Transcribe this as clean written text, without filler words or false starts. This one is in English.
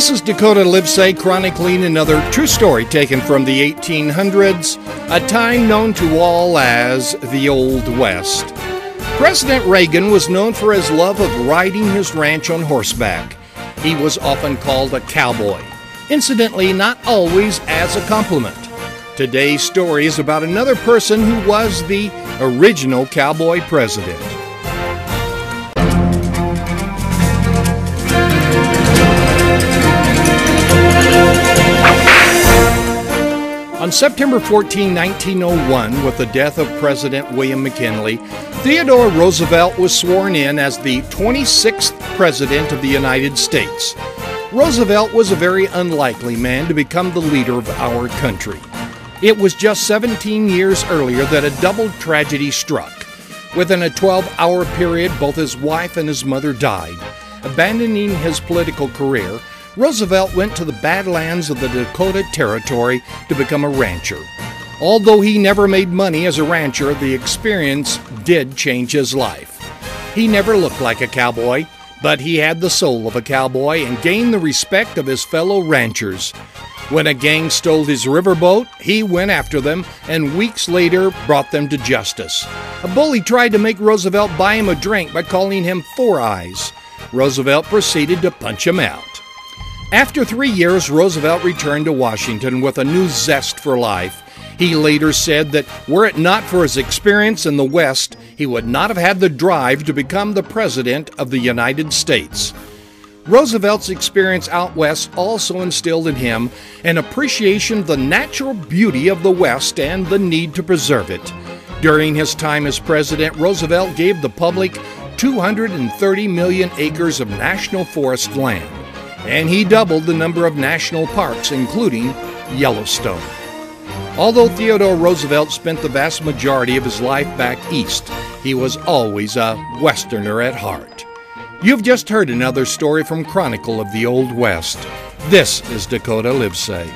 This is Dakota Livesay chronicling another true story taken from the 1800s, a time known to all as the Old West. President Reagan was known for his love of riding his ranch on horseback. He was often called a cowboy. Incidentally, not always as a compliment. Today's story is about another person who was the original cowboy president. On September 14, 1901, with the death of President William McKinley, Theodore Roosevelt was sworn in as the 26th President of the United States. Roosevelt was a very unlikely man to become the leader of our country. It was just 17 years earlier that a double tragedy struck. Within a 12-hour period, both his wife and his mother died. Abandoning his political career, Roosevelt went to the Badlands of the Dakota Territory to become a rancher. Although he never made money as a rancher, the experience did change his life. He never looked like a cowboy, but he had the soul of a cowboy and gained the respect of his fellow ranchers. When a gang stole his riverboat, he went after them and weeks later brought them to justice. A bully tried to make Roosevelt buy him a drink by calling him Four Eyes. Roosevelt proceeded to punch him out. After 3 years, Roosevelt returned to Washington with a new zest for life. He later said that were it not for his experience in the West, he would not have had the drive to become the President of the United States. Roosevelt's experience out West also instilled in him an appreciation of the natural beauty of the West and the need to preserve it. During his time as president, Roosevelt gave the public 230 million acres of national forest land, and he doubled the number of national parks, including Yellowstone. Although Theodore Roosevelt spent the vast majority of his life back east, he was always a Westerner at heart. You've just heard another story from Chronicle of the Old West. This is Dakota Livesay.